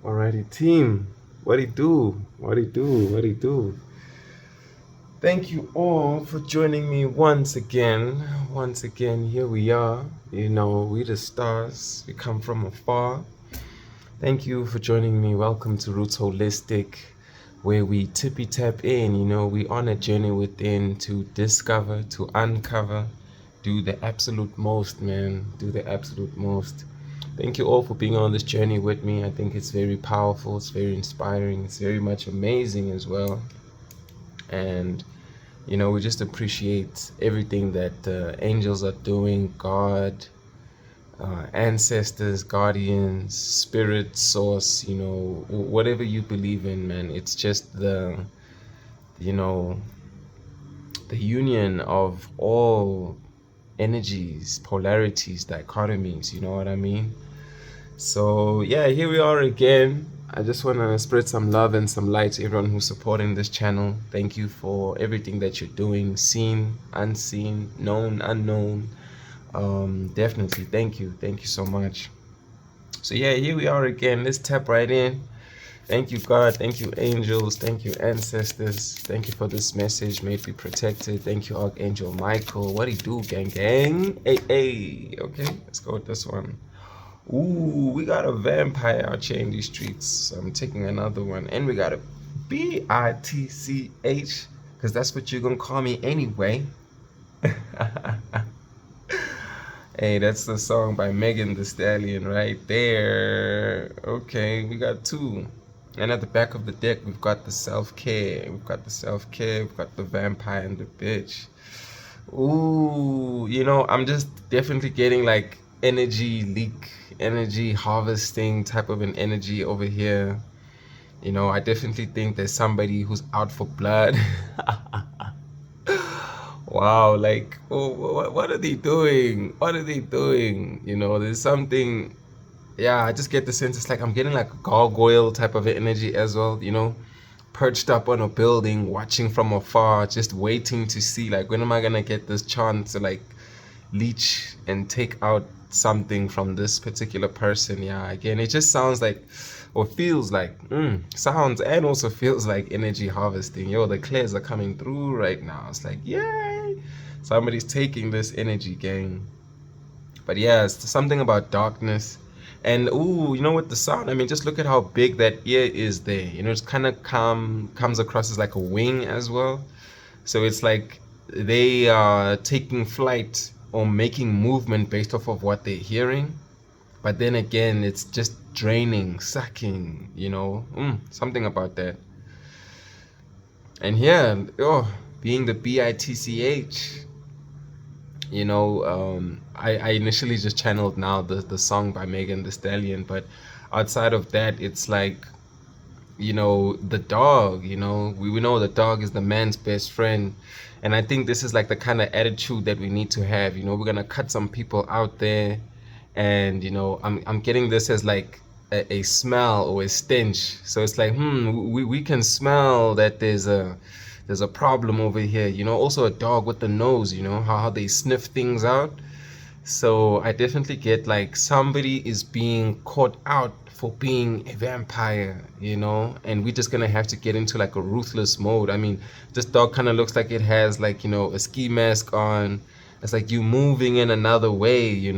Alrighty, team. What it do? What it do? What it do? Thank you all for joining me once again. Once again, here we are. We the stars. We come from afar. Thank you for joining me. Welcome to Roots Holistic, where we tippy tap in. We on a journey within to discover, to uncover, do the absolute most, man. Do the absolute most. Thank you all for being on this journey with me. I think it's very powerful, it's very inspiring, it's very much amazing as well. And we just appreciate everything that angels are doing, God, ancestors, guardians, spirit, source, whatever you believe in, man. It's just the union of all energies, polarities, dichotomies, you know what I mean? So yeah, here we are again. I just want to spread some love and some light to everyone who's supporting this channel. Thank you for everything that you're doing, seen, unseen, known, unknown. Definitely, thank you so much. So yeah, here we are again. Let's tap right in. Thank you, God. Thank you, angels. Thank you, ancestors. Thank you for this message. May it be protected. Thank you, Archangel Michael. What do you do, gang, gang? Hey. Okay, let's go with this one. Ooh, we got a vampire out here in these streets. So I'm taking another one. And we got a B-I-T-C-H, because that's what you're going to call me anyway. Hey, that's the song by Megan Thee Stallion right there. Okay, we got two. And at the back of the deck, we've got the self-care. We've got the vampire and the bitch. Ooh, I'm just definitely getting like energy leak, energy harvesting type of an energy over here. I definitely think there's somebody who's out for blood. Wow, like, oh, what are they doing? What are they doing? There's something. Yeah, I just get the sense it's like I'm getting like a gargoyle type of energy as well, perched up on a building, watching from afar, just waiting to see like when am I gonna get this chance to like leech and take out something from this particular person. Yeah, again, it just sounds like or feels like sounds and also feels like energy harvesting. Yo, the clears are coming through right now. It's like, yay, somebody's taking this energy, gang. But yeah, it's something about darkness. And ooh, with the sound, I mean, just look at how big that ear is there. It's kind of comes across as like a wing as well. So it's like they are taking flight or making movement based off of what they're hearing. But then again, it's just draining, sucking, something about that. And here, being the BITCH, I initially just channeled now the song by Megan Thee Stallion, but outside of that, it's like, the dog, we know the dog is the man's best friend. And I think this is like the kind of attitude that we need to have. We're going to cut some people out there. And, I'm getting this as like a smell or a stench. So it's like, we can smell that there's a problem over here. Also a dog with the nose, how they sniff things out. So I definitely get like somebody is being caught out for being a vampire, and we're just gonna have to get into like a ruthless mode. I mean, this dog kind of looks like it has like, a ski mask on. It's like you moving in another way, you're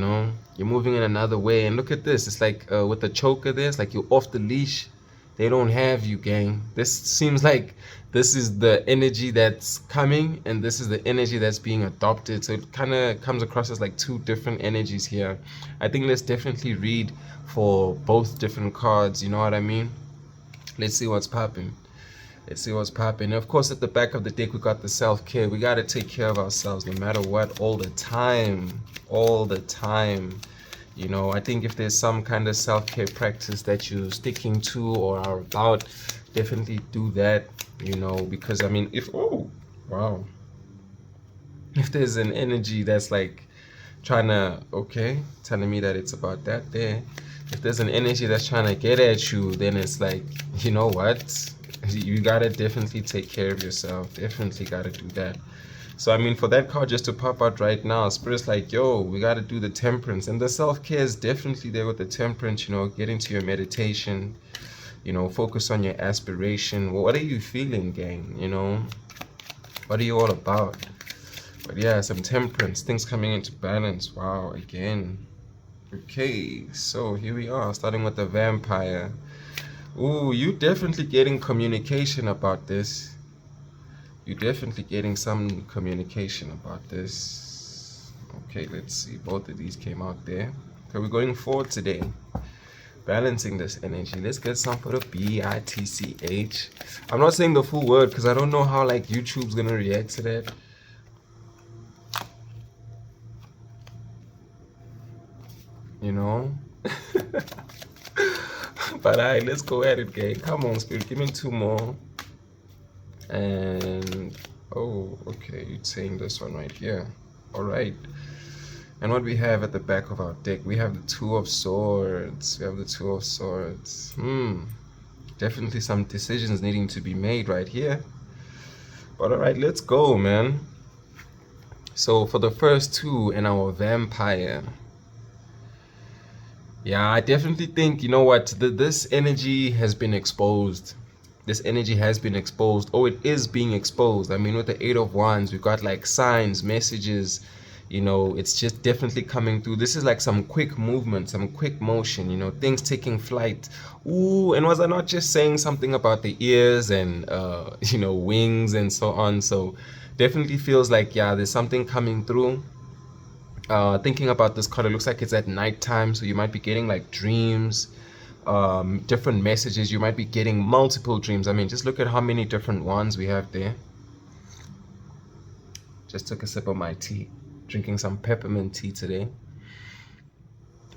moving in another way. And look at this, it's like with the choker there, it's like you're off the leash. They don't have you, gang. This seems like this is the energy that's coming and this is the energy that's being adopted. So it kind of comes across as like two different energies here. I think let's definitely read for both different cards, you know what I mean? Let's see what's popping. Let's see what's popping. Of course, at the back of the deck, we got the self-care. We got to take care of ourselves no matter what, all the time. All the time. I think if there's some kind of self-care practice that you're sticking to or are about, definitely do that, because I mean, if there's an energy that's like trying to, telling me that it's about that there. If there's an energy that's trying to get at you, then it's like, you know what? You gotta definitely take care of yourself. Definitely gotta do that. So I mean, for that card just to pop out right now, Spirit's like, yo, we got to do the temperance. And the self-care is definitely there with the temperance, get into your meditation, You know, focus on your aspiration. What are you feeling, gang? You know, what are you all about? But yeah, some temperance, things coming into balance. Wow, again. Okay, so here we are, starting with the vampire. Ooh, you definitely getting communication about this. You're definitely getting some communication about this. Okay, let's see. Both of these came out there. So we're going forward today. Balancing this energy. Let's get some for the BITCH. I'm not saying the full word because I don't know how like YouTube's gonna react to that. You know? But alright, let's go at it, gang. Come on, Spirit. Give me 2 more. And oh, okay, you're saying this one right here. All right. And what we have at the back of our deck, we have the 2 of Swords. We have the 2 of Swords. Definitely some decisions needing to be made right here. But all right, let's go, man. So for the first 2 in our vampire, yeah, I definitely think, you know what, this energy has been exposed. This energy has been exposed. Oh, it is being exposed. I mean, with the 8 of Wands, we've got like signs, messages, you know, it's just definitely coming through. This is like some quick movement, some quick motion, you know, things taking flight. Ooh, and was I not just saying something about the ears and, you know, wings and so on? So definitely feels like, yeah, there's something coming through. Thinking about this card, it looks like it's at nighttime, so you might be getting like dreams, different messages. You might be getting multiple dreams. I mean, just look at how many different ones we have there. Just took a sip of my tea, drinking some peppermint tea today.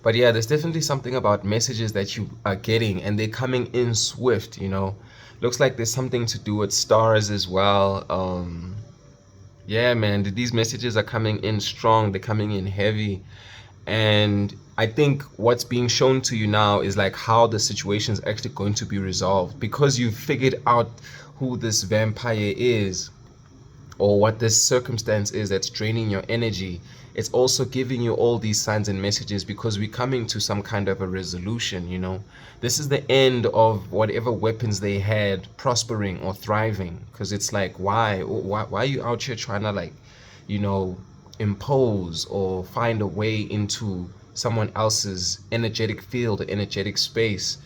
But yeah, there's definitely something about messages that you are getting, and they're coming in swift, you know. Looks like there's something to do with stars as well. Yeah, man, these messages are coming in strong. They're coming in heavy. And I think what's being shown to you now is like how the situation is actually going to be resolved, because you've figured out who this vampire is or what this circumstance is that's draining your energy. It's also giving you all these signs and messages because we're coming to some kind of a resolution, you know. This is the end of whatever weapons they had prospering or thriving, because it's like, why are you out here trying to, like, you know, impose or find a way into someone else's energetic field, energetic space?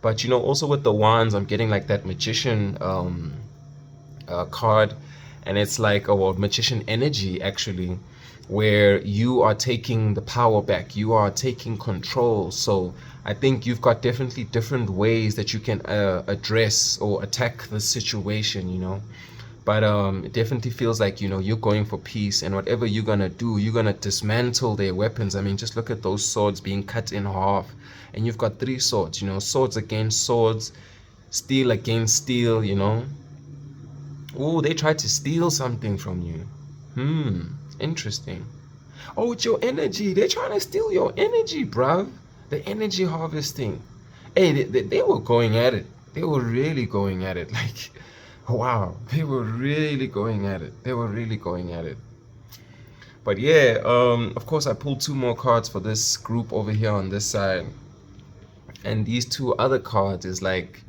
But you know, also with the wands, I'm getting like that magician card, and it's like, oh, well, magician energy actually, where you are taking the power back, you are taking control. So I think you've got definitely different ways that you can address or attack the situation, you know. But it definitely feels like, you know, you're going for peace, and whatever you're gonna do, you're gonna dismantle their weapons. I mean, just look at those swords being cut in half, and you've got 3 swords, you know, swords against swords, steel against steel, you know. Oh, they tried to steal something from you. Interesting. Oh, it's your energy. They're trying to steal your energy, bruv. The energy harvesting. Hey, they were going at it. They were really going at it. Like, wow. They were really going at it. They were really going at it. But yeah, of course, I pulled 2 more cards for this group over here on this side. And these 2 other cards is like,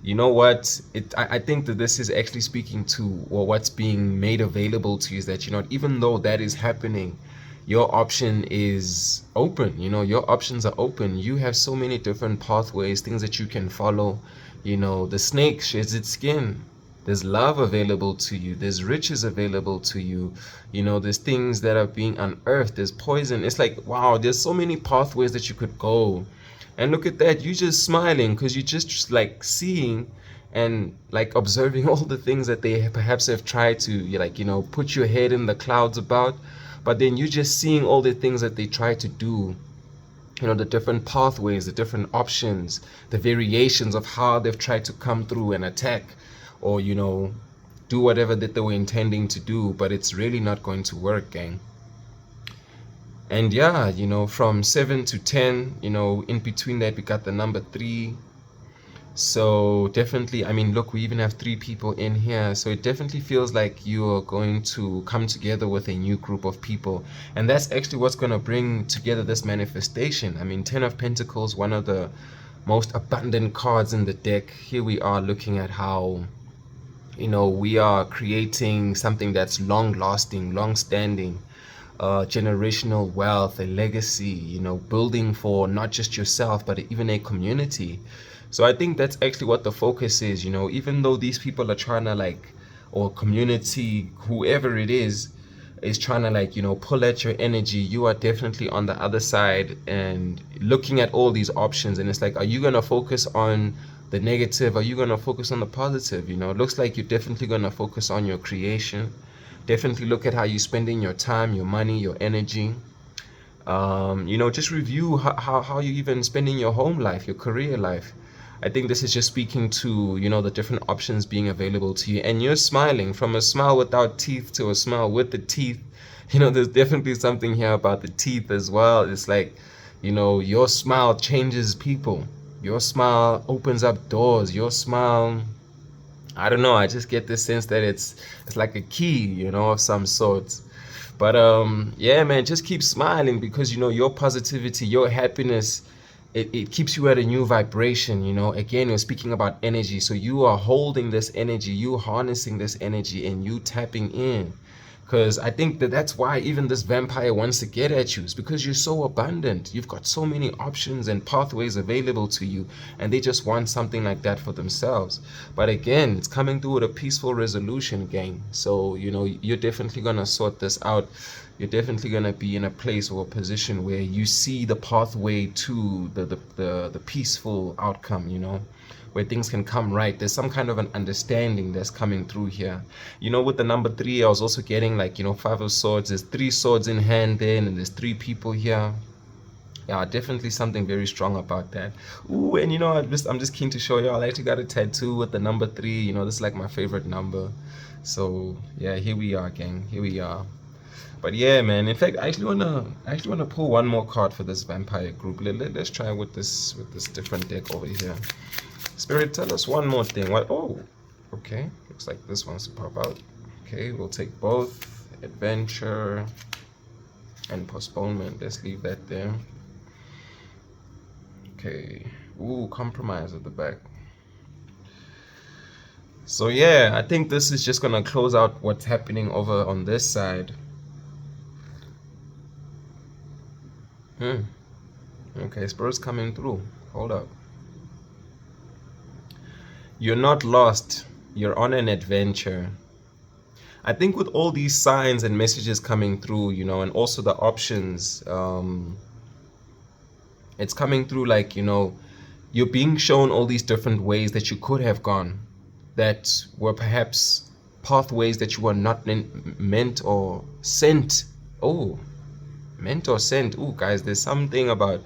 you know what, I think that this is actually speaking to, or what's being made available to you is that, you know, even though that is happening, your option is open. You know, your options are open. You have so many different pathways, things that you can follow. You know, the snake sheds its skin. There's love available to you. There's riches available to you. You know, there's things that are being unearthed. There's poison. It's like, wow, there's so many pathways that you could go. And look at that, you just smiling because you're just like seeing and like observing all the things that they perhaps have tried to, like, you know, put your head in the clouds about. But then you're just seeing all the things that they try to do, you know, the different pathways, the different options, the variations of how they've tried to come through and attack, or, you know, do whatever that they were intending to do. But it's really not going to work, gang. And yeah, you know, from 7 to 10, you know, in between that we got the number 3. So definitely, I mean, look, we even have 3 people in here. So it definitely feels like you're going to come together with a new group of people. And that's actually what's going to bring together this manifestation. I mean, 10 of Pentacles, one of the most abundant cards in the deck. Here we are looking at how, you know, we are creating something that's long lasting, long standing, generational wealth, a legacy, you know, building for not just yourself, but even a community. So I think that's actually what the focus is, you know, even though these people are trying to like, or community, whoever it is trying to like, you know, pull at your energy, you are definitely on the other side and looking at all these options. And it's like, are you going to focus on the negative? Are you going to focus on the positive? You know, it looks like you're definitely going to focus on your creation. Definitely look at how you're spending your time, your money, your energy. You know, just review how you even spending your home life, your career life. I think this is just speaking to, you know, the different options being available to you. And you're smiling, from a smile without teeth to a smile with the teeth. You know, there's definitely something here about the teeth as well. It's like, you know, your smile changes people. Your smile opens up doors. Your smile, I don't know, I just get this sense that it's like a key, you know, of some sorts. But yeah, man, just keep smiling, because, you know, your positivity, your happiness, it keeps you at a new vibration. You know, again, we're speaking about energy, so you are holding this energy, you harnessing this energy, and you tapping in. Because I think that that's why even this vampire wants to get at you, is because you're so abundant. You've got so many options and pathways available to you, and they just want something like that for themselves. But again, it's coming through with a peaceful resolution, gang. So, you know, you're definitely going to sort this out. You're definitely going to be in a place or a position where you see the pathway to the peaceful outcome, you know, where things can come right. There's some kind of an understanding that's coming through here. You know, with the number 3, I was also getting like, you know, 5 of swords. There's 3 swords in hand then, and there's 3 people here. Yeah, definitely something very strong about that. Ooh, and you know, I'm just keen to show y'all, I actually got a tattoo with the number 3. You know, this is like my favorite number. So yeah, here we are, gang. Here we are. But yeah, man. In fact, I actually wanna pull one more card for this vampire group. Let's try with this different deck over here. Spirit, tell us one more thing. What? Oh, okay. Looks like this wants to pop out. Okay, we'll take both. Adventure and postponement. Let's leave that there. Okay. Ooh, compromise at the back. So yeah, I think this is just gonna close out what's happening over on this side. Okay, Spirit's coming through. Hold up. You're not lost. You're on an adventure. I think with all these signs and messages coming through, you know, and also the options, it's coming through like, you know, you're being shown all these different ways that you could have gone, that were perhaps pathways that you were not meant or sent. Oh, meant or sent. Oh, guys, there's something about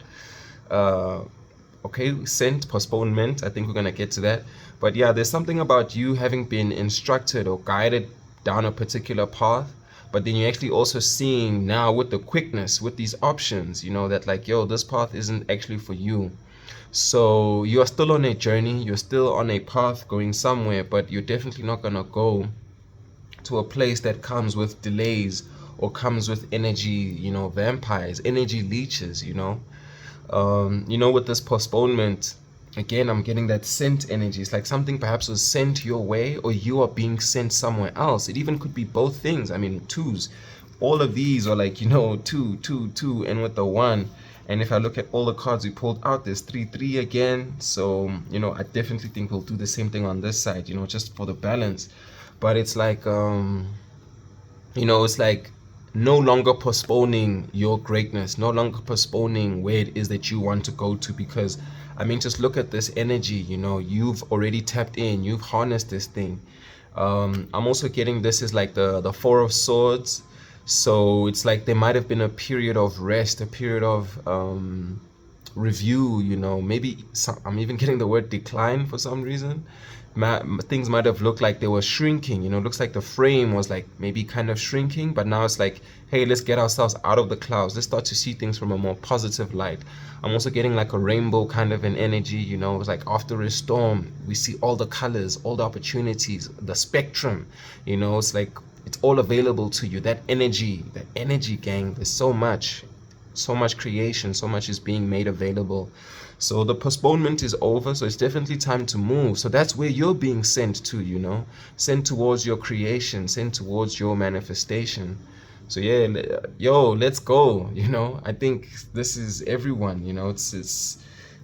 okay, sent, postponement. I think we're gonna get to that. But yeah, there's something about you having been instructed or guided down a particular path, but then you're actually also seeing now with the quickness, with these options, you know, that like, yo, this path isn't actually for you. So you are still on a journey, you're still on a path going somewhere, but you're definitely not gonna go to a place that comes with delays or comes with energy, you know, vampires, energy leeches, you know. You know, with this postponement, again, I'm getting that sent energy. It's like something perhaps was sent your way, or you are being sent somewhere else. It even could be both things. I mean, 2s. All of these are like, you know, 2, 2, 2, and with the 1. And if I look at all the cards we pulled out, there's 3, 3 again. So, you know, I definitely think we'll do the same thing on this side, you know, just for the balance. But it's like, you know, it's like no longer postponing your greatness, no longer postponing where it is that you want to go to, because I mean, just look at this energy, you know, you've already tapped in, you've harnessed this thing. I'm also getting this is like the 4 of swords. So it's like there might have been a period of rest, a period of review, you know, maybe I'm even getting the word decline for some reason. Things might have looked like they were shrinking, you know, looks like the frame was like maybe kind of shrinking, but now it's like, hey, let's get ourselves out of the clouds, let's start to see things from a more positive light. I'm also getting like a rainbow kind of an energy, you know, it's like after a storm we see all the colors, all the opportunities, the spectrum, you know, it's like it's all available to you. That energy, gang, there's so much. So much creation, so much is being made available. So the postponement is over, so it's definitely time to move. So that's where you're being sent to, you know, sent towards your creation, sent towards your manifestation. So yeah, yo, let's go. You know, I think this is everyone. You know, it's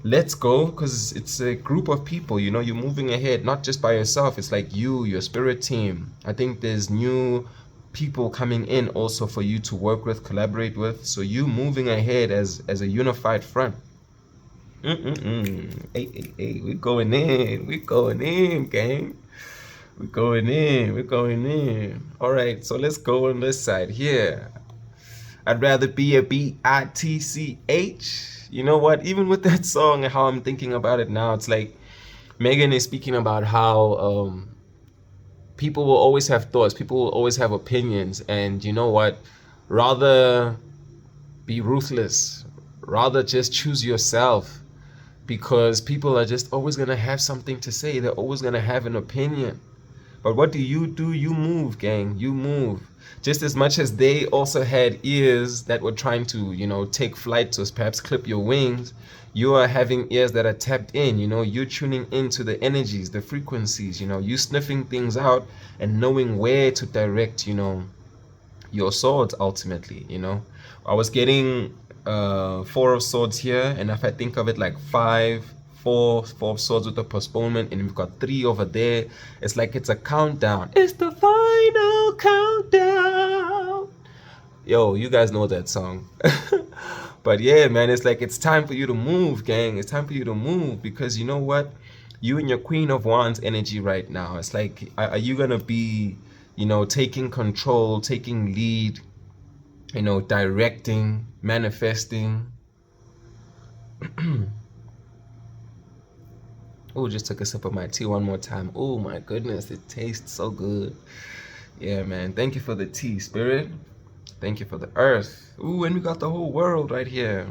let's go, because it's a group of people. You know, you're moving ahead, not just by yourself. It's like you, your spirit team. I think there's new people coming in also for you to work with, collaborate with. So you moving ahead as a unified front. Hey, we're going in. We're going in, gang. We're going in. We're going in. All right, so let's go on this side here. I'd rather be a bitch. You know what? Even with that song and how I'm thinking about it now, it's like Megan is speaking about how people will always have thoughts, people will always have opinions, and you know what? Rather be ruthless, rather just choose yourself, because people are just always gonna have something to say. They're always gonna have an opinion. But what do? You move, gang. You move. Just as much as they also had ears that were trying to, you know, take flight to perhaps clip your wings, you are having ears that are tapped in. You know, you're tuning into the energies, the frequencies, you know, you sniffing things out and knowing where to direct, you know, your swords ultimately, you know. I was getting 4 of swords here, and if I think of it like 4 of swords with a postponement, and we've got 3 over there, it's like it's a countdown. It's the final countdown. Yo, you guys know that song. But yeah, man, it's like it's time for you to move, gang. It's time for you to move, because you know what? You and your Queen of Wands energy right now. It's like, are you gonna be, you know, taking control, taking lead, you know, directing, manifesting? Oh, just took a sip of my tea one more time. Oh my goodness, it tastes so good. Yeah, man. Thank you for the tea, spirit. Thank you for the earth. Ooh, and we got the whole world right here.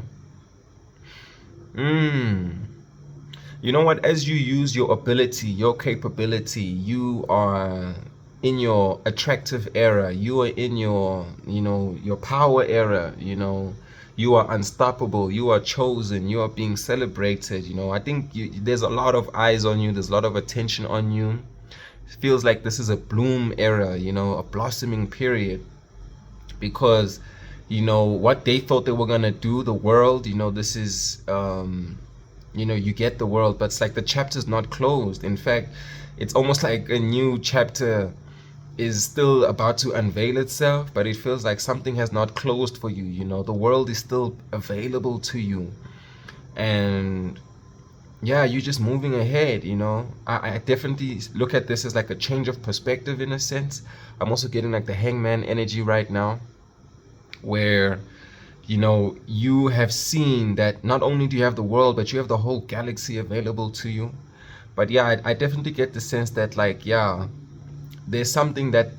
You know what? As you use your ability, your capability, you are in your attractive era. You are in your, you know, your power era. You know, you are unstoppable. You are chosen. You are being celebrated. You know, I think there's a lot of eyes on you. There's a lot of attention on you. It feels like this is a bloom era, you know, a blossoming period, because, you know, what they thought they were going to do, the world, you know, this is, you know, you get the world, but it's like the chapter's not closed. In fact, it's almost like a new chapter is still about to unveil itself, but it feels like something has not closed for you. You know, the world is still available to you, and yeah, you're just moving ahead. You know, I definitely look at this as like a change of perspective in a sense. I'm also getting like the Hangman energy right now, where, you know, you have seen that not only do you have the world, but you have the whole galaxy available to you. But yeah, I definitely get the sense that, like, yeah, there's something that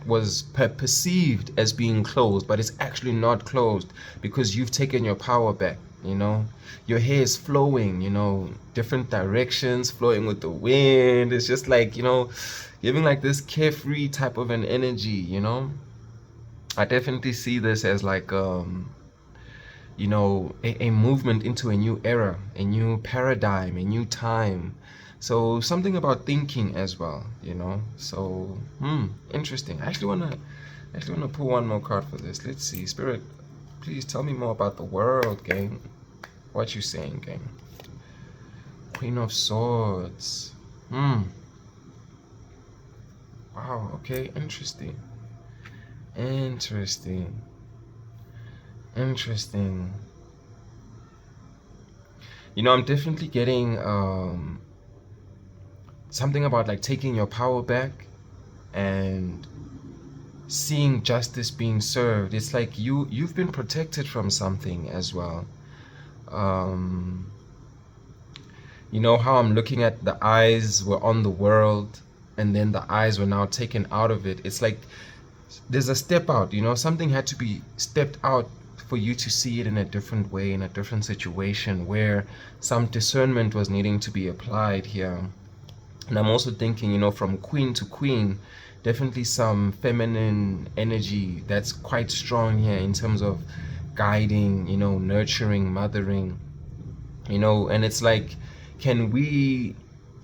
was perceived as being closed, but it's actually not closed, because you've taken your power back. You know, your hair is flowing, you know, different directions, flowing with the wind. It's just like, you know, giving like this carefree type of an energy. You know, I definitely see this as like you know, a movement into a new era, a new paradigm, a new time. So something about thinking as well, you know. So interesting. I actually wanna pull one more card for this. Let's see. Spirit, please tell me more about the world, gang. What you saying, gang? Queen of Swords. Wow, okay, interesting. Interesting. You know, I'm definitely getting something about like taking your power back and seeing justice being served. It's like you've been protected from something as well. You know how I'm looking at the eyes were on the world, and then the eyes were now taken out of it. It's like there's a step out, you know, something had to be stepped out for you to see it in a different way, in a different situation, where some discernment was needing to be applied here. And I'm also thinking, you know, from queen to queen, definitely some feminine energy that's quite strong here in terms of guiding, you know, nurturing, mothering, you know. And it's like, can we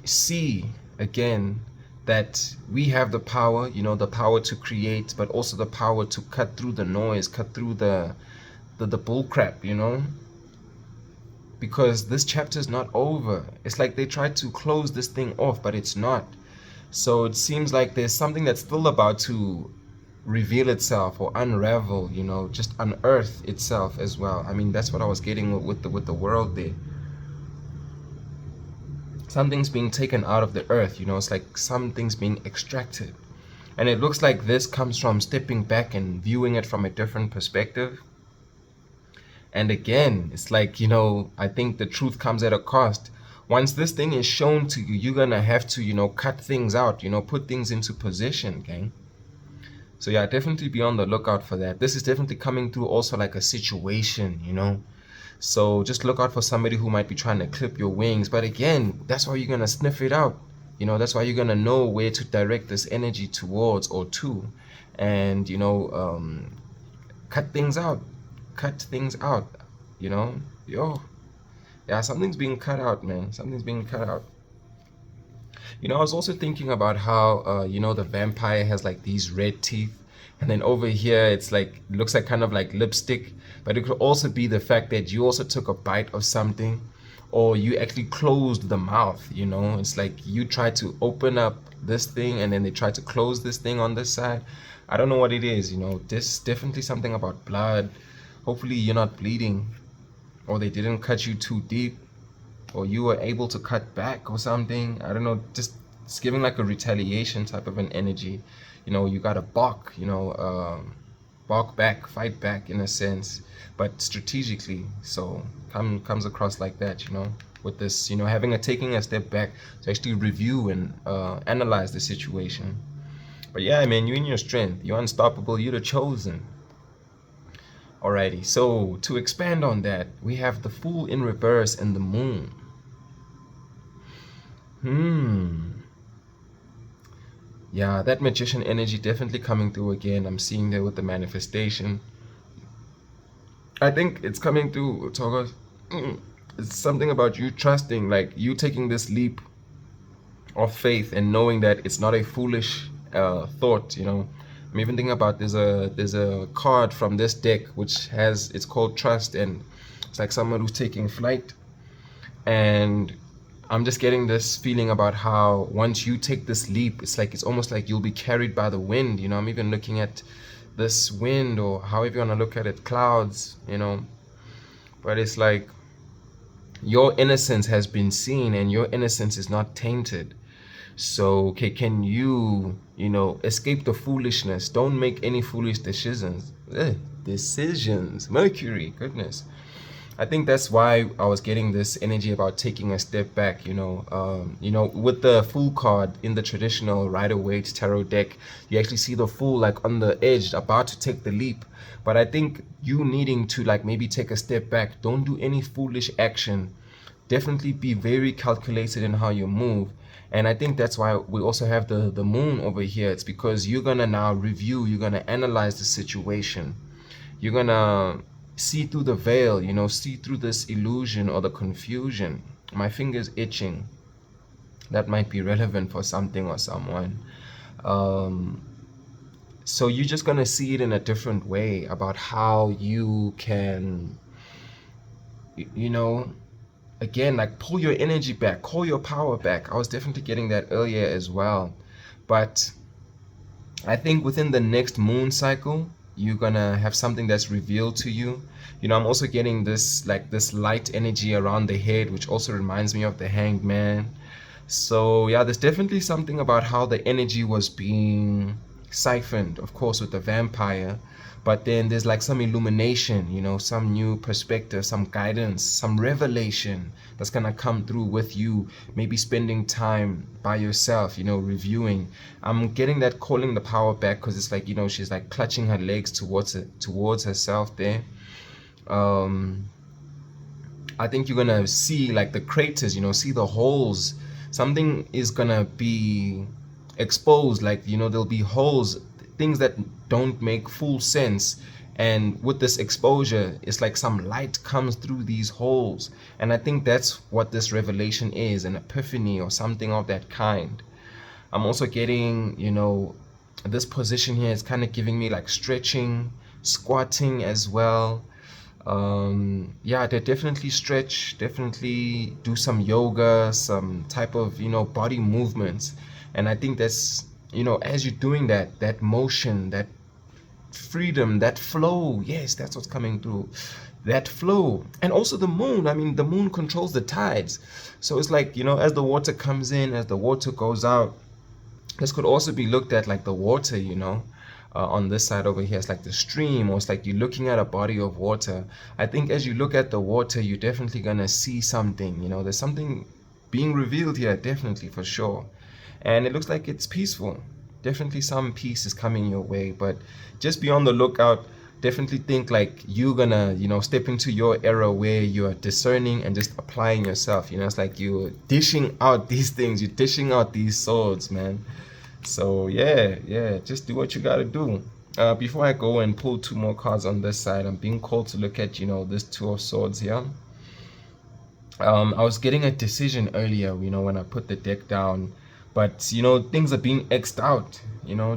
see again that we have the power, you know, the power to create, but also the power to cut through the noise, cut through the bull crap, you know. Because this chapter is not over. It's like they tried to close this thing off, but it's not. So it seems like there's something that's still about to reveal itself or unravel, you know, just unearth itself as well. I mean, that's what I was getting with the world there. Something's being taken out of the earth, you know. It's like something's being extracted. And it looks like this comes from stepping back and viewing it from a different perspective. And again, it's like, you know, I think the truth comes at a cost. Once this thing is shown to you, you're gonna have to, you know, cut things out, you know, put things into position, gang. So yeah, definitely be on the lookout for that. This is definitely coming through also like a situation, you know. So just look out for somebody who might be trying to clip your wings. But again, that's why you're gonna sniff it out. You know, that's why you're gonna know where to direct this energy towards or to. And, you know, cut things out. Cut things out, you know. Yo, yeah, something's being cut out, man. Something's being cut out. You know, I was also thinking about how, you know, the vampire has like these red teeth. And then over here, it's like, it looks like kind of like lipstick. But it could also be the fact that you also took a bite of something, or you actually closed the mouth, you know. It's like you tried to open up this thing and then they tried to close this thing on this side. I don't know what it is, you know. This definitely something about blood. Hopefully you're not bleeding, or they didn't cut you too deep, or you were able to cut back or something. I don't know, just it's giving like a retaliation type of an energy. You know, you gotta bark, you know, bark back, fight back in a sense, but strategically. So comes across like that, you know, with this, you know, taking a step back to actually review and analyze the situation. But yeah, man, you're in your strength, you're unstoppable, you're the chosen. Alrighty, so to expand on that, we have the Fool in reverse and the Moon. Yeah, that Magician energy definitely coming through again. I'm seeing there with the manifestation. I think it's coming through, Toga. It's something about you trusting, like you taking this leap of faith and knowing that it's not a foolish thought, you know. I'm even thinking about there's a card from this deck which it's called Trust, and it's like someone who's taking flight. And I'm just getting this feeling about how once you take this leap, it's almost like you'll be carried by the wind, you know. I'm even looking at this wind, or however you want to look at it, clouds, you know. But it's like your innocence has been seen and your innocence is not tainted. So, okay, can you, you know, escape the foolishness? Don't make any foolish decisions. Decisions. Mercury, goodness. I think that's why I was getting this energy about taking a step back, you know. With the Fool card in the traditional Rider-Waite tarot deck, you actually see the Fool like on the edge, about to take the leap. But I think you needing to like maybe take a step back. Don't do any foolish action. Definitely be very calculated in how you move. And I think that's why we also have the Moon over here. It's because you're gonna now review, you're gonna analyze the situation. You're gonna see through the veil, you know, see through this illusion or the confusion. My finger's itching. That might be relevant for something or someone. So you're just gonna see it in a different way about how you can, you know, again, like pull your energy back, call your power back. I was definitely getting that earlier as well. But I think within the next moon cycle, you're gonna have something that's revealed to you. You know, I'm also getting this like this light energy around the head, which also reminds me of the Hanged Man. So yeah, there's definitely something about how the energy was being siphoned, of course, with the vampire. But then there's like some illumination, you know, some new perspective, some guidance, some revelation that's gonna come through with you, maybe spending time by yourself, you know, reviewing. I'm getting that calling the power back, because it's like, you know, she's like clutching her legs towards herself there. I think you're gonna see like the craters, you know, see the holes. Something is gonna be exposed, like, you know, there'll be holes, things that don't make full sense, And with this exposure, it's like some light comes through these holes. And I think that's what this revelation is, an epiphany or something of that kind. I'm also getting, this position here is kind of giving me like stretching, squatting as well. Yeah, they definitely stretch, definitely do some yoga, some type of, body movements. And I think that's, as you're doing that motion, that freedom, that flow, yes, that's what's coming through, that flow. And also the moon, I mean, the moon controls the tides. So it's like, as the water comes in, as the water goes out, this could also be looked at like the water, on this side over here, it's like the stream, or it's like you're looking at a body of water. I think as you look at the water, you're definitely gonna see something, there's something being revealed here, definitely, for sure. And it looks like it's peaceful. Definitely some peace is coming your way, but just be on the lookout. Definitely think like you're gonna, step into your era where you're discerning and just applying yourself. It's like you're dishing out these things, you're dishing out these swords, man. So yeah, just do what you gotta do. Before I go and pull 2 more cards on this side, I'm being called to look at, this 2 of swords here. I was getting a decision earlier, when I put the deck down, but things are being X'd out,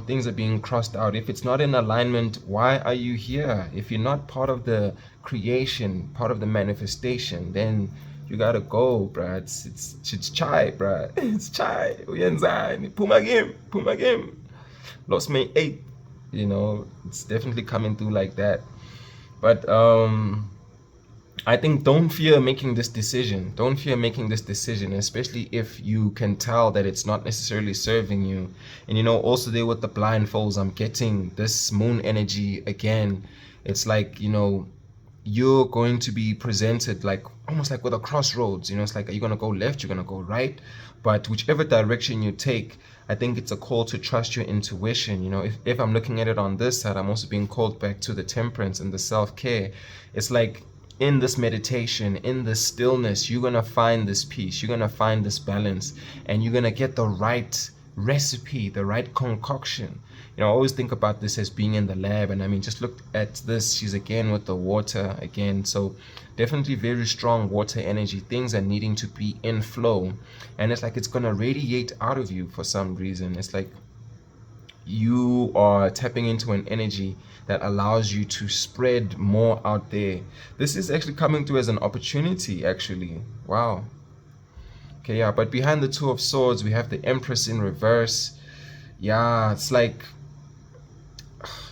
things are being crossed out. If it's not in alignment, why are you here? If you're not part of the creation, part of the manifestation, then you gotta go, bruh. It's chai, bruh. It's chai. Uyenzani. Puma game. Lost my 8. It's definitely coming through like that. But I think don't fear making this decision. Don't fear making this decision, especially if you can tell that it's not necessarily serving you. And also there with the blindfolds, I'm getting this moon energy again. It's like, you're going to be presented like almost like with a crossroads. It's like, are you going to go left, you're going to go right? But whichever direction you take, I think it's a call to trust your intuition. If I'm looking at it on this side, I'm also being called back to the temperance and the self-care. It's like in this meditation, in this stillness, you're going to find this peace, you're going to find this balance, and you're going to get the right recipe, the right concoction. I always think about this as being in the lab, and I mean, just look at this. She's again with the water again, so definitely very strong water energy. Things are needing to be in flow, and it's like it's going to radiate out of you for some reason. It's like you are tapping into an energy that allows you to spread more out there. This is actually coming through as an opportunity, actually. Wow. Okay, yeah, but behind the 2 of swords, we have the Empress in reverse. Yeah, it's like,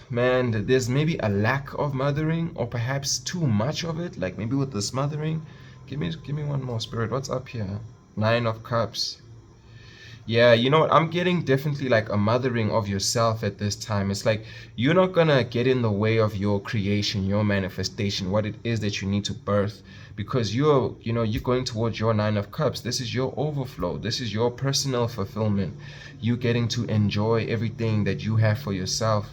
man, there's maybe a lack of mothering, or perhaps too much of it, like maybe with the smothering. Give me one more, Spirit. What's up here? 9 of Cups. Yeah, you know what? I'm getting definitely like a mothering of yourself at this time. It's like you're not gonna get in the way of your creation, your manifestation, what it is that you need to birth, because you're going towards your 9 of Cups. This is your overflow. This is your personal fulfillment. You getting to enjoy everything that you have for yourself.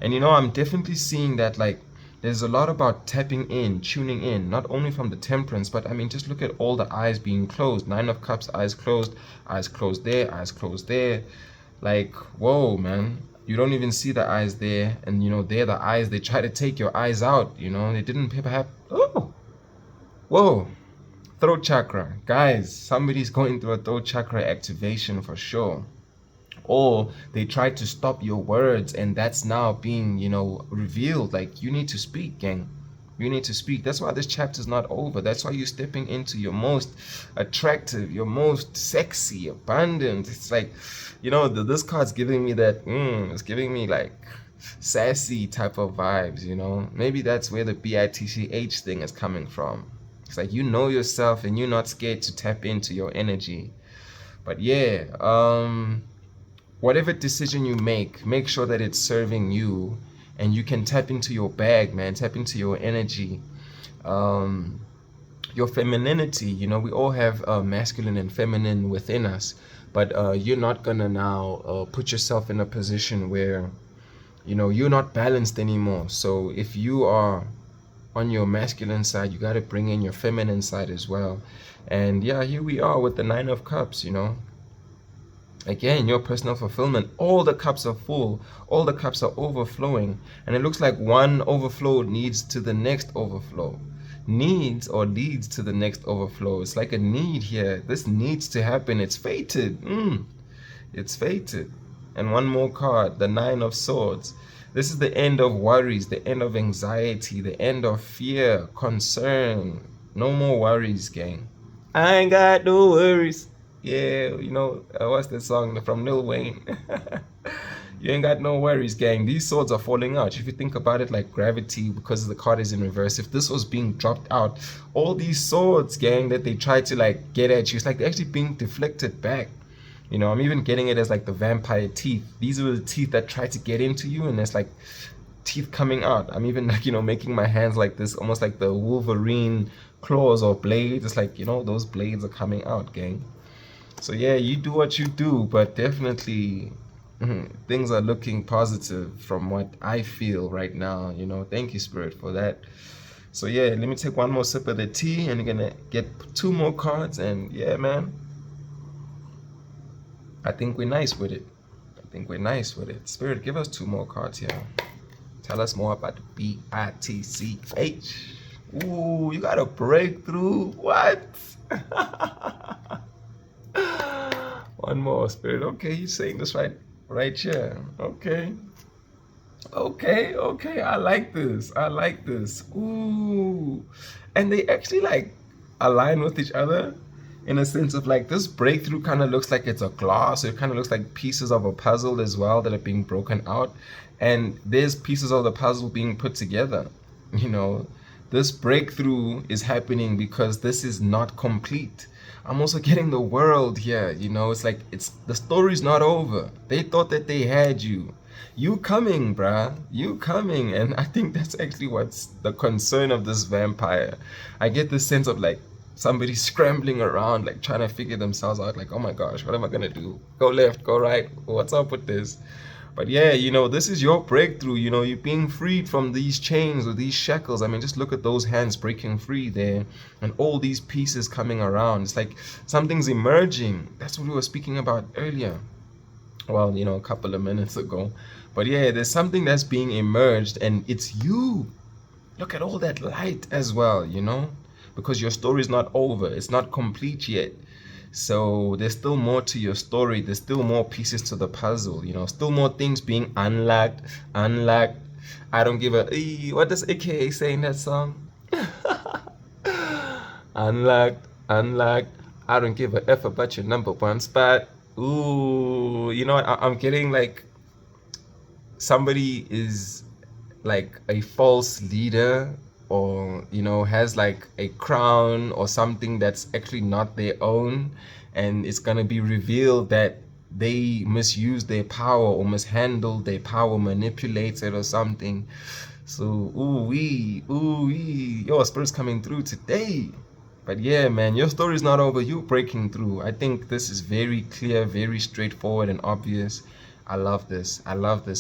And I'm definitely seeing that like there's a lot about tapping in, tuning in, not only from the temperance, but I mean, just look at all the eyes being closed. 9 of Cups, eyes closed there, eyes closed there. Like, whoa, man. You don't even see the eyes there. And, they're the eyes. They try to take your eyes out, They didn't perhaps. Oh, whoa. Throat chakra. Guys, somebody's going through a throat chakra activation for sure. Or they try to stop your words, and that's now being revealed. Like, you need to speak, gang. You need to speak. That's why this chapter is not over. That's why you're stepping into your most attractive, your most sexy, abundant. It's like, this card's giving me that it's giving me like sassy type of vibes. Maybe that's where the BITCH thing is coming from. It's like, yourself and you're not scared to tap into your energy. But yeah, whatever decision you make sure that it's serving you, and you can tap into your bag, man. Tap into your energy, your femininity. We all have masculine and feminine within us, but you're not gonna now put yourself in a position where you're not balanced anymore. So if you are on your masculine side, you got to bring in your feminine side as well. And yeah, here we are with the 9 of Cups. Again, your personal fulfillment, all the cups are full, all the cups are overflowing, and it looks like one overflow needs to the next overflow. Needs or leads to the next overflow. It's like a need here. This needs to happen. It's fated. It's fated. And one more card, the Nine of Swords. This is the end of worries, the end of anxiety, the end of fear, concern. No more worries, gang. I ain't got no worries. Yeah, what's that song from Lil Wayne? You ain't got no worries, gang. These swords are falling out. If you think about it like gravity, because the card is in reverse, if this was being dropped out, all these swords, gang, that they try to like get at you, it's like they're actually being deflected back. I'm even getting it as like the vampire teeth. These are the teeth that try to get into you, and there's like teeth coming out. I'm even like, making my hands like this, almost like the Wolverine claws or blades. It's like, those blades are coming out, gang. So yeah, you do what you do, but definitely things are looking positive from what I feel right now. Thank you, Spirit, for that. So yeah, let me take one more sip of the tea, and you're gonna get 2 more cards, and yeah, man, I think we're nice with it. Spirit, give us 2 more cards here. Tell us more about the BITCH. Ooh, you got a breakthrough. What? One more, Spirit. Okay, he's saying this right here. Okay. I like this. Ooh. And they actually like align with each other in a sense of like this breakthrough kind of looks like it's a glass. It kind of looks like pieces of a puzzle as well that are being broken out. And there's pieces of the puzzle being put together. This breakthrough is happening because this is not complete. I'm also getting the world here. It's like the story's not over. They thought that they had you. You coming, bruh. You coming. And I think that's actually what's the concern of this vampire. I get this sense of like somebody scrambling around, like trying to figure themselves out, like, oh my gosh, what am I gonna do? Go left, go right, what's up with this? But yeah, this is your breakthrough. You're being freed from these chains or these shackles. I mean, just look at those hands breaking free there and all these pieces coming around. It's like something's emerging. That's what we were speaking about earlier. Well, a couple of minutes ago. But yeah, there's something that's being emerged, and it's you. Look at all that light as well, because your story is not over. It's not complete yet. So there's still more to your story. There's still more pieces to the puzzle, still more things being unlocked. I don't give a, what does AKA say in that song? Unlocked. I don't give a F about your number 1 spot. Ooh, I'm getting like somebody is like a false leader, or has like a crown or something that's actually not their own, and it's gonna be revealed that they misuse their power or mishandled their power, manipulated or something. So your spirit's coming through today. But yeah, man, your story's not over. You breaking through. I think this is very clear, very straightforward and obvious. I love this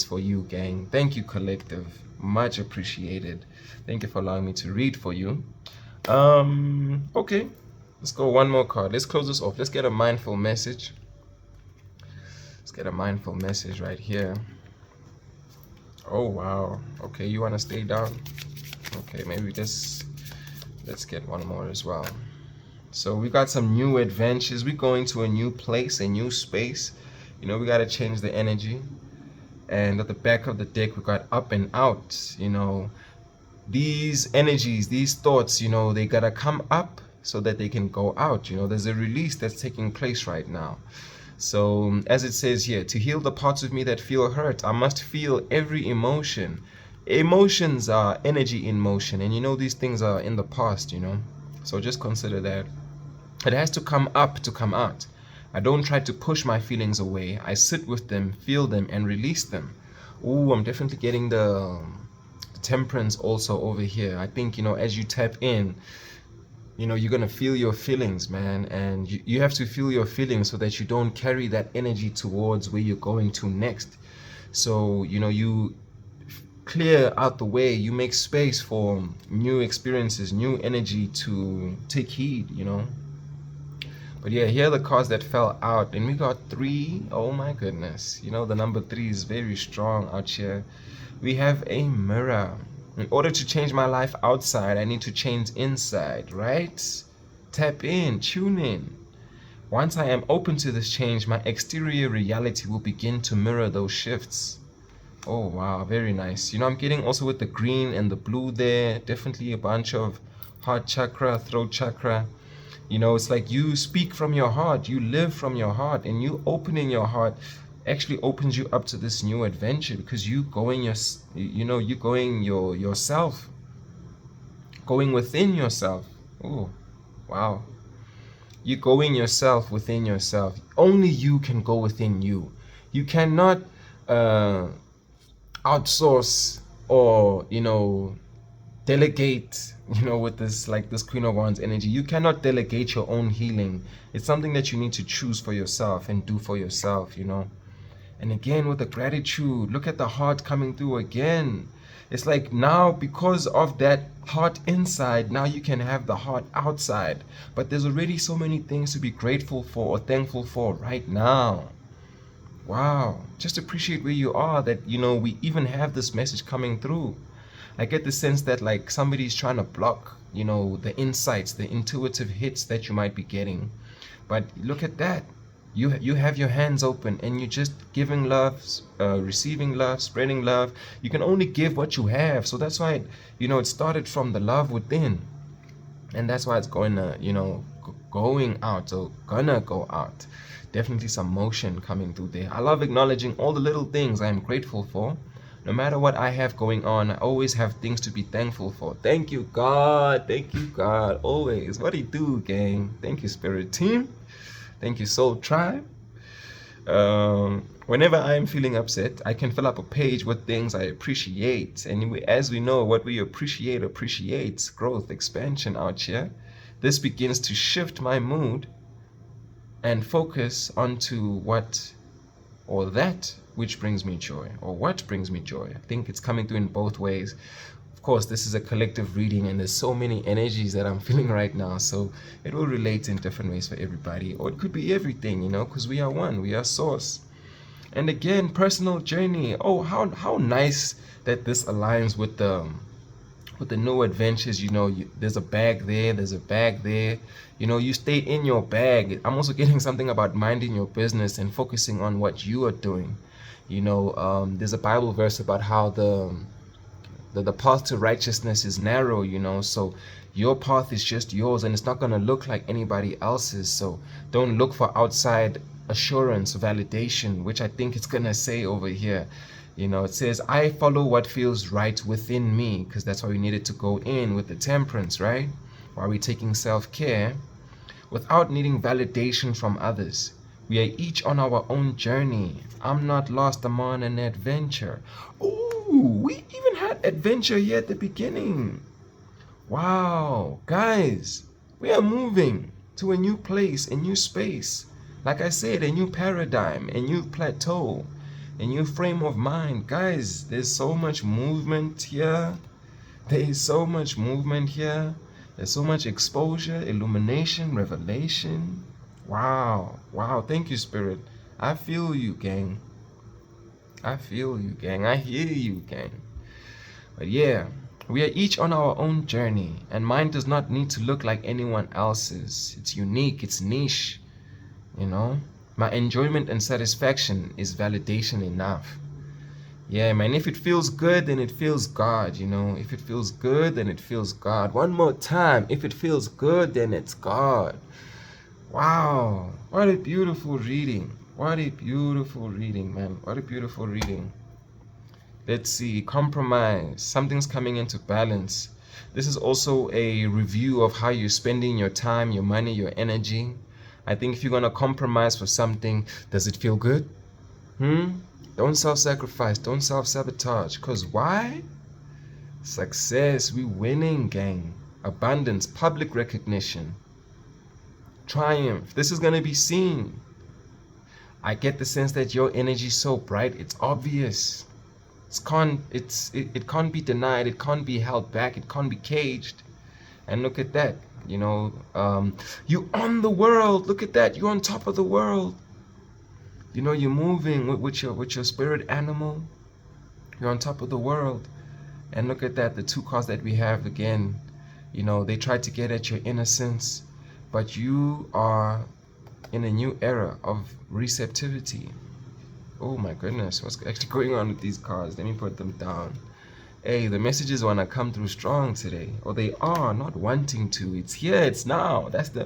for you, gang. Thank you, collective. Much appreciated. Thank you for allowing me to read for you. Okay, let's go 1 more card. Let's close this off. Let's get a mindful message. Let's get a mindful message right here. Oh wow. Okay, you want to stay down? Okay, maybe let's get 1 more as well. So we got some new adventures. We're going to a new place, a new space. We got to change the energy. And at the back of the deck, we got up and out. These energies, these thoughts, they got to come up so that they can go out. There's a release that's taking place right now. So as it says here, to heal the parts of me that feel hurt, I must feel every emotion. Emotions are energy in motion, and these things are in the past. So just consider that it has to come up to come out. I don't try to push my feelings away. I sit with them, feel them, and release them. Ooh, I'm definitely getting the temperance also over here. I think as you tap in, you're gonna feel your feelings, man, and you have to feel your feelings so that you don't carry that energy towards where you're going to next. So you clear out the way, you make space for new experiences, new energy to take heed. But yeah, here are the cards that fell out, and we got 3. Oh my goodness, you know, the number 3 is very strong out here. We have a mirror. In order to change my life outside, I need to change inside, right? Tap in, tune in. Once I am open to this change, my exterior reality will begin to mirror those shifts. Oh wow, very nice. You know, I'm getting also with the green and the blue there, definitely a bunch of heart chakra, throat chakra. You know, it's like you speak from your heart, you live from your heart, and you opening your heart actually opens you up to this new adventure, because you going you going yourself, going within yourself. Oh wow, you going yourself within yourself. Only you can go within you. You cannot outsource or delegate, with this, like this Queen of Wands energy. You cannot delegate your own healing. It's something that you need to choose for yourself and do for yourself. And again, with the gratitude, look at the heart coming through again. It's like now, because of that heart inside, now you can have the heart outside. But there's already so many things to be grateful for or thankful for right now. Wow, just appreciate where you are, that we even have this message coming through. I get the sense that like somebody's trying to block, the insights, the intuitive hits that you might be getting. But look at that. You have your hands open and you're just giving love, receiving love, spreading love. You can only give what you have. So that's why, it started from the love within. And that's why it's going to, going out, or gonna go out. Definitely some motion coming through there. I love acknowledging all the little things I am grateful for. No matter what I have going on, I always have things to be thankful for. Thank you, God. Thank you, God. Always. What do you do, gang? Thank you, Spirit Team. Thank you, Soul Tribe. Whenever I am feeling upset, I can fill up a page with things I appreciate. And as we know, what we appreciate appreciates growth, expansion out here. This begins to shift my mood and focus onto that which brings me joy, or what brings me joy. I think it's coming through in both ways. Of course, this is a collective reading and there's so many energies that I'm feeling right now, so it will relate in different ways for everybody, or it could be everything, because we are one, we are source. And again, personal journey. Oh, how nice that this aligns with the new adventures. There's a bag there, there's a bag there. You stay in your bag. I'm also getting something about minding your business and focusing on what you are doing. There's a Bible verse about how the path to righteousness is narrow, so your path is just yours and it's not going to look like anybody else's. So don't look for outside assurance, validation, which I think it's going to say over here. It says, I follow what feels right within me, because that's why we needed to go in with the temperance, right? While we're taking self-care without needing validation from others. We are each on our own journey. I'm not lost, I'm on an adventure. Ooh, we even had adventure here at the beginning. Wow, guys, we are moving to a new place, a new space. Like I said, a new paradigm, a new plateau, a new frame of mind. Guys, there's so much movement here. There is so much movement here. There's so much exposure, illumination, revelation. Wow. Thank you, Spirit. I feel you, gang. I feel you, gang. I hear you, gang. But yeah, we are each on our own journey, and mine does not need to look like anyone else's. It's unique, it's niche. My enjoyment and satisfaction is validation enough. Yeah, man, if it feels good, then it feels God, If it feels good, then it feels God. One more time. If it feels good, then it's God. Wow. What a beautiful reading. What a beautiful reading, man. What a beautiful reading. Let's see. Compromise. Something's coming into balance. This is also a review of how you're spending your time, your money, your energy. I think if you're going to compromise for something, does it feel good? Don't self-sacrifice. Don't self-sabotage. Because why? Success. We winning, gang. Abundance. Public recognition. Triumph. This is going to be seen. I get the sense that your energy is so bright. It's obvious. It can't be denied. It can't be held back. It can't be caged. And look at that. You know, you on the world. Look at that. You're on top of the world. You know, you're moving with your spirit animal. You're on top of the world. And look at that, the two cards that we have again. You know, they tried to get at your innocence, but you are in a new era of receptivity. Oh my goodness, what's actually going on with these cards? Let me put them down. Hey, the messages want to come through strong today. Or they are not wanting to. It's here, it's now. That's the...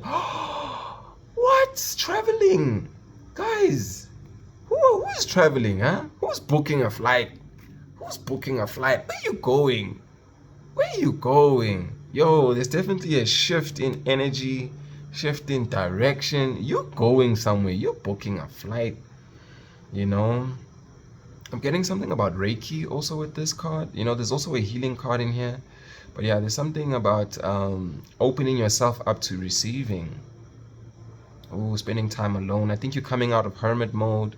What? Traveling? Guys, who's traveling, huh? Who's booking a flight? Who's booking a flight? Where you going? Where you going? Yo, there's definitely a shift in energy, shift in direction. You're going somewhere. You're booking a flight. You know, I'm getting something about Reiki also with this card. You know, there's also a healing card in here. But yeah, there's something about opening yourself up to receiving. Oh, spending time alone. I think you're coming out of hermit mode.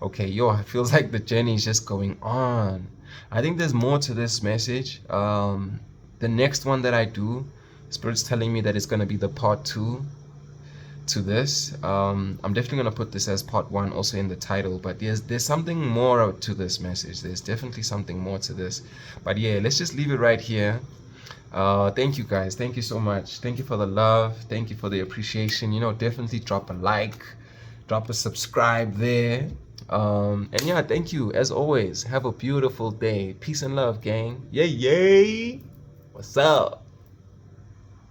Okay, yo, it feels like the journey is just going on. I think there's more to this message. The next one that I do, Spirit's telling me that it's going to be the part 2 to this. I'm definitely going to put this as part 1 also in the title, but there's something more to this message. There's definitely something more to this. But yeah, let's just leave it right here. Thank you guys. Thank you so much. Thank you for the love. Thank you for the appreciation. You know, definitely drop a like, drop a subscribe there. And yeah, thank you as always. Have a beautiful day. Peace and love, gang. Yay, yay. What's up?